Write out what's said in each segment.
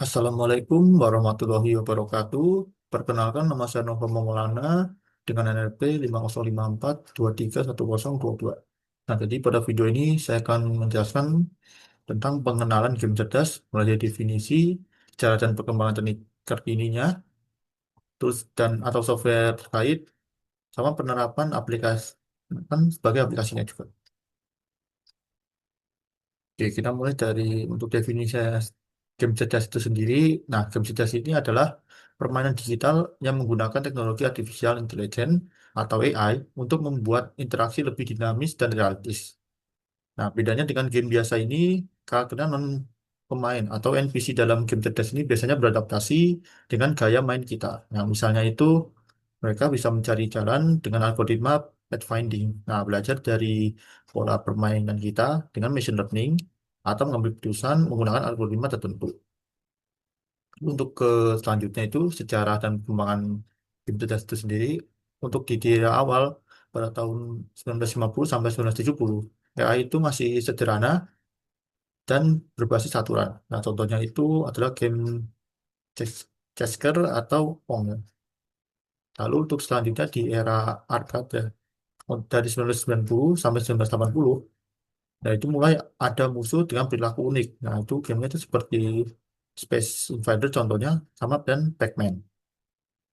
Assalamualaikum warahmatullahi wabarakatuh. Perkenalkan, nama saya Nova Maulana dengan NRP 5054231022. Nah, jadi pada video ini saya akan menjelaskan tentang pengenalan game cerdas, mulai dari definisi, cara dan perkembangan teknik terkininya, tools dan atau software terkait, sama penerapan aplikasi kan sebagai aplikasinya juga. Oke, kita mulai dari untuk definisi game cerdas itu sendiri. Nah, game cerdas ini adalah permainan digital yang menggunakan teknologi artificial intelligence atau AI untuk membuat interaksi lebih dinamis dan realistis. Nah, bedanya dengan game biasa ini, karakternya non pemain atau NPC dalam game cerdas ini biasanya beradaptasi dengan gaya main kita. Nah, misalnya itu mereka bisa mencari jalan dengan algoritma pathfinding. Nah, belajar dari pola permainan kita dengan machine learning atau mengambil keputusan menggunakan algoritma tertentu. Untuk ke selanjutnya itu sejarah dan perkembangan game cerdas itu sendiri untuk di era awal pada tahun 1950 sampai 1970 AI itu masih sederhana dan berbasis aturan. Nah, contohnya itu adalah game Checker atau Pong. Lalu untuk selanjutnya di era arcade ya, dari 1990 sampai 1980, nah itu mulai ada musuh dengan perilaku unik. Nah, itu gamenya itu seperti Space Invader contohnya, sama dan Pac-Man.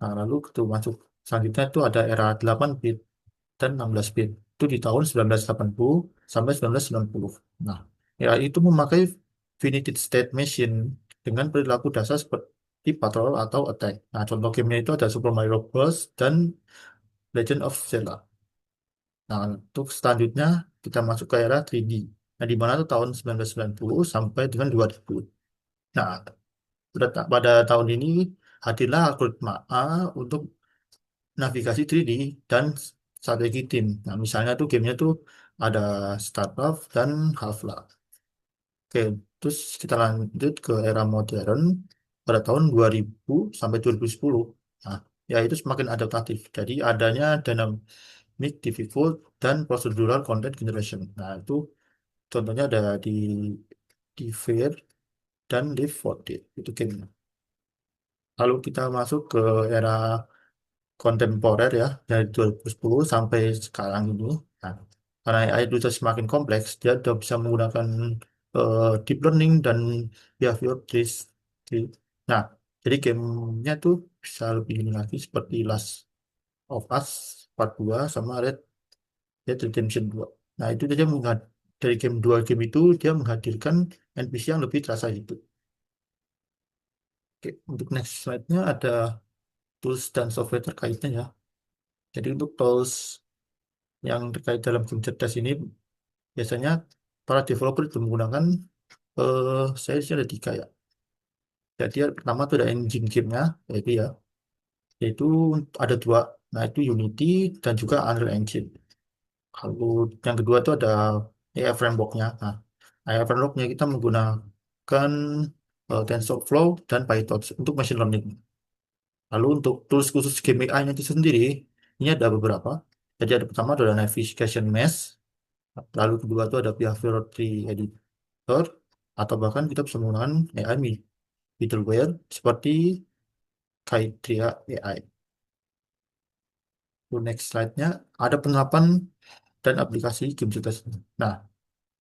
Nah, lalu itu masuk selanjutnya itu ada era 8 bit dan 16 bit. Itu di tahun 1980 sampai 1990. Nah, era itu memakai finite state machine dengan perilaku dasar seperti patrol atau attack. Nah, contoh gamenya itu ada Super Mario Bros. Dan Legend of Zelda. Nah, untuk selanjutnya kita masuk ke era 3D. Nah, di mana itu tahun 1990 sampai dengan 2000. Nah, pada tahun ini hadirlah algoritma A untuk navigasi 3D dan strategi tim. Nah, misalnya tuh gamenya tuh ada StarCraft dan Half-Life. Oke, terus kita lanjut ke era modern pada tahun 2000 sampai 2010. Nah, ya itu semakin adaptatif. Jadi adanya dynamic difficult dan procedural content generation. Nah, itu contohnya ada di Fear dan Left 4 Dead. Itu game. Lalu kita masuk ke era kontemporer ya dari 2010 sampai sekarang ini. Nah, karena AI itu sudah semakin kompleks, dia sudah bisa menggunakan deep learning dan behavior trees. Nah, jadi gamenya tuh bisa lebih ini lagi seperti Last of Us Part 2 sama Red Dead Redemption 2. Nah, itu saja dari dua game itu dia menghadirkan NPC yang lebih terasa hidup. Oke, untuk next slide-nya ada tools dan software terkaitnya ya. Jadi untuk tools yang terkait dalam game cerdas ini biasanya para developer itu menggunakan saya sih ada tiga ya. Jadi yang pertama itu ada engine gamenya, yaitu ada dua. Nah itu Unity dan juga Unreal Engine. Lalu yang kedua itu ada AI Framework-nya. Nah, AI Framework-nya kita menggunakan TensorFlow dan PyTorch untuk machine learning. Lalu untuk tools khusus game AI-nya itu sendiri, ini ada beberapa. Jadi ada pertama ada Navigation Mesh, lalu kedua itu ada Behavioral Tree Editor, atau bahkan kita bisa menggunakan AI middleware seperti Kaitria AI. Lalu next slide-nya ada penerapan dan aplikasi game cerdas. Nah,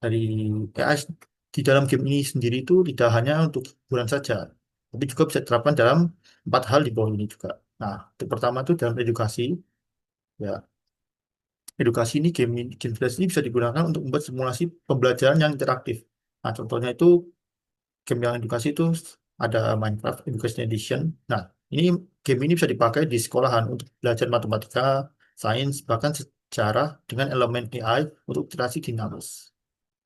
dari AI di dalam game ini sendiri itu tidak hanya untuk hiburan saja, tapi juga bisa diterapkan dalam empat hal di bawah ini juga. Nah, yang pertama itu dalam edukasi, ya. Edukasi ini game cerdas ini bisa digunakan untuk membuat simulasi pembelajaran yang interaktif. Nah, contohnya itu game yang edukasi itu ada Minecraft Education Edition. Nah, ini game ini bisa dipakai di sekolahan untuk belajar matematika, sains, bahkan sejarah dengan elemen AI untuk interaksi dinamis.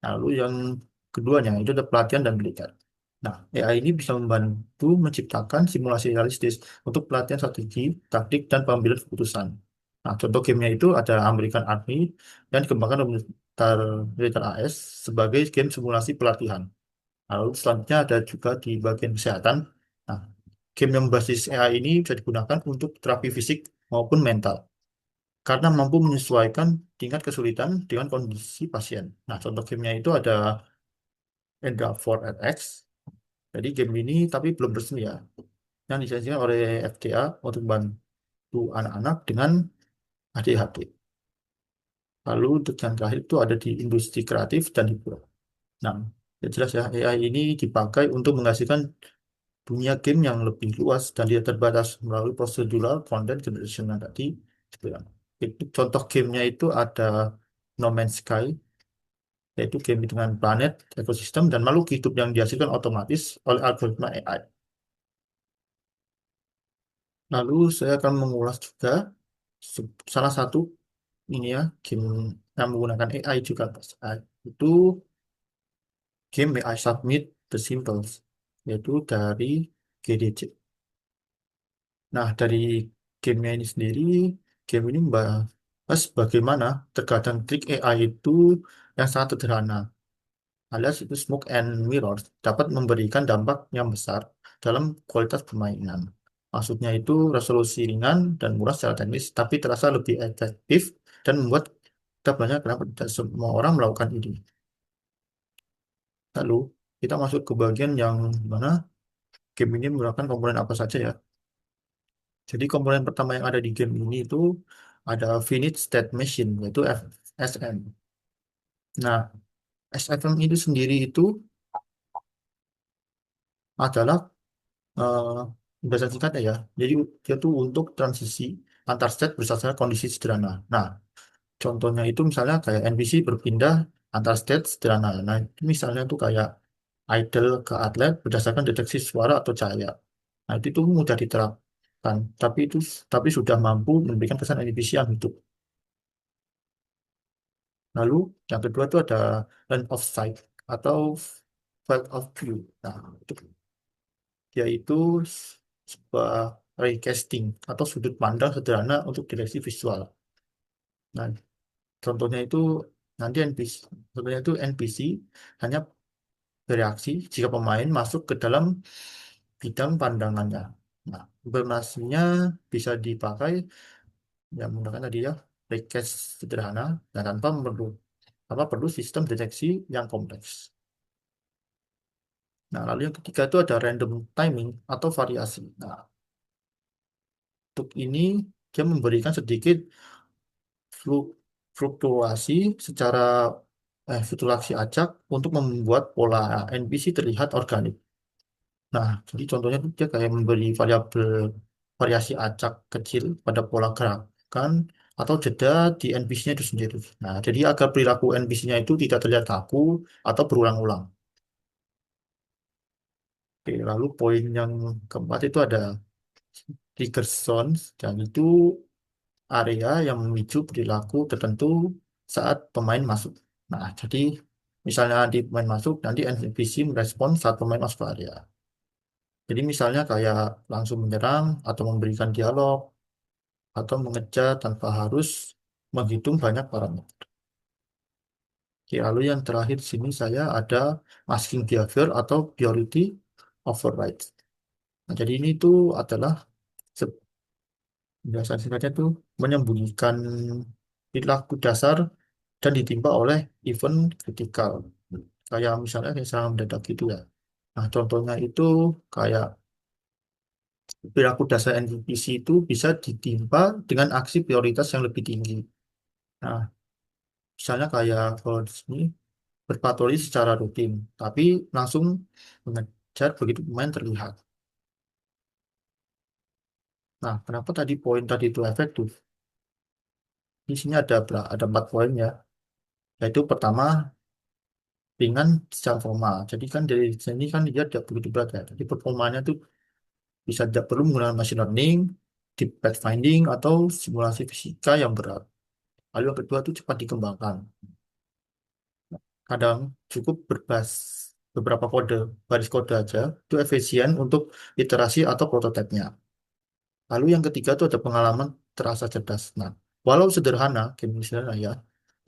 Lalu yang keduanya itu ada pelatihan dan pendidikan. Nah, AI ini bisa membantu menciptakan simulasi realistis untuk pelatihan strategi, taktik, dan pengambilan keputusan. Nah, contoh gamenya itu ada American Army yang dikembangkan oleh militer AS sebagai game simulasi pelatihan. Lalu selanjutnya ada juga di bagian kesehatan. Nah, game yang berbasis AI ini bisa digunakan untuk terapi fisik maupun mental karena mampu menyesuaikan tingkat kesulitan dengan kondisi pasien. Nah, contoh gamenya itu ada Enga 4RX. Jadi game ini tapi belum resmi ya. Yang disajikan oleh FDA untuk bantu anak-anak dengan ADHD. Lalu untuk yang terakhir itu ada di industri kreatif dan hiburan. Nah, ya jelas ya, AI ini dipakai untuk menghasilkan dunia game yang lebih luas dan tidak terbatas melalui procedural content generation yang tadi dibilang. Itu contoh gamenya itu ada No Man's Sky, yaitu game dengan planet, ekosistem, dan makhluk hidup yang dihasilkan otomatis oleh algoritma AI. Lalu saya akan mengulas juga salah satu ini ya, game yang menggunakan AI juga, Mas. Itu game I Submit the Symbols, yaitu dari GDC. Nah, dari gamenya ini sendiri, game ini membahas bagaimana terkadang trik AI itu yang sangat sederhana, alias itu smoke and mirrors, dapat memberikan dampak yang besar dalam kualitas permainan. Maksudnya itu resolusi ringan dan murah secara teknis, tapi terasa lebih efektif dan membuat kita banyak kenapa tidak semua orang melakukan ini. Lalu, kita masuk ke bagian yang mana game ini menggunakan komponen apa saja ya. Jadi komponen pertama yang ada di game ini itu ada finite state machine yaitu FSM. Nah, SFM itu sendiri itu adalah eh bahasa singkatnya ya. Jadi dia tuh untuk transisi antar state berdasarkan kondisi sederhana. Nah, contohnya itu misalnya kayak NPC berpindah antar state sederhana. Nah, itu misalnya tuh kayak idle ke atlet berdasarkan deteksi suara atau cahaya. Nah, itu tuh mudah diterapkan, tapi sudah mampu memberikan kesan NPC yang hidup. Lalu yang kedua itu ada line of sight atau field of view. Nah, itu yaitu sebuah recasting atau sudut pandang sederhana untuk direksi visual. Nah, contohnya itu nanti NPC, contohnya itu NPC hanya bereaksi jika pemain masuk ke dalam bidang pandangannya. Nah, informasinya bisa dipakai yang menggunakan tadi ya recast sederhana dan tanpa perlu sistem deteksi yang kompleks. Nah, lalu yang ketiga itu ada random timing atau variasi. Nah, untuk ini dia memberikan sedikit flu- fluktuasi secara fluktuasi acak untuk membuat pola NPC terlihat organik. Nah, jadi contohnya itu dia kayak memberi variasi acak kecil pada pola gerakan atau jeda di NPC-nya itu sendiri. Nah, jadi agar perilaku NPC-nya itu tidak terlihat kaku atau berulang-ulang. Oke, lalu poin yang keempat itu ada trigger zones dan itu area yang memicu perilaku tertentu saat pemain masuk. Nah, jadi misalnya di pemain masuk, nanti NPC merespon saat pemain masuk ke area. Jadi misalnya kayak langsung menyerang atau memberikan dialog atau mengejar tanpa harus menghitung banyak parameter. Oke, lalu yang terakhir di sini saya ada masking behavior atau priority override. Nah, jadi ini tuh adalah penjelasan singkatnya itu menyembunyikan perilaku dasar dan ditimpa oleh event kritikal. Kayak misalnya kayak serangan mendadak gitu ya. Nah, contohnya itu kayak perilaku dasar NPC itu bisa ditimpa dengan aksi prioritas yang lebih tinggi. Nah, misalnya kayak kalau di sini berpatroli secara rutin, tapi langsung mengejar begitu pemain terlihat. Nah, kenapa tadi poin tadi itu efektif? Di sini ada 4 poin ya. Yaitu pertama ringan secara formal. Jadi kan dari sini kan dia tidak begitu berat ya. Jadi performanya tuh bisa tidak perlu menggunakan machine learning, deep pathfinding, atau simulasi fisika yang berat. Lalu yang kedua itu cepat dikembangkan. Kadang cukup beberapa baris kode aja, itu efisien untuk iterasi atau prototipenya. Lalu yang ketiga itu ada pengalaman terasa cerdas. Nah, walau sederhana, game ini sederhana ya,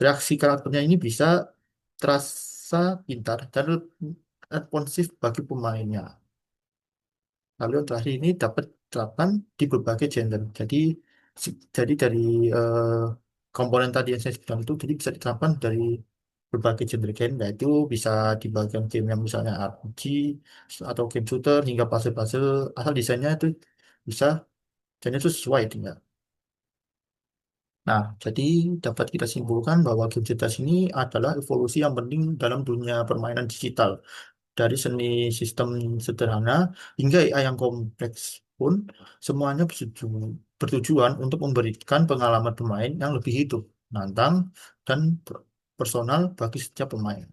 reaksi karakternya ini bisa terasa pintar dan responsif bagi pemainnya. Lalu yang terakhir ini dapat diterapkan di berbagai gender. Jadi dari komponen tadi yang saya sebutkan itu jadi bisa diterapkan dari berbagai genre game, yaitu bisa di bagian game yang misalnya RPG atau game shooter hingga puzzle-puzzle, asal desainnya itu bisa, dan itu sesuai dengan. Nah, jadi dapat kita simpulkan bahwa game cerdas ini adalah evolusi yang penting dalam dunia permainan digital. Dari seni sistem sederhana hingga AI yang kompleks pun, semuanya bertujuan untuk memberikan pengalaman bermain yang lebih hidup, nantang, dan personal bagi setiap pemain.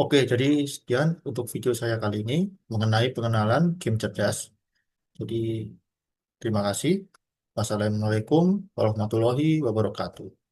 Oke, jadi sekian untuk video saya kali ini mengenai pengenalan game cerdas. Jadi, terima kasih. Wassalamualaikum warahmatullahi wabarakatuh.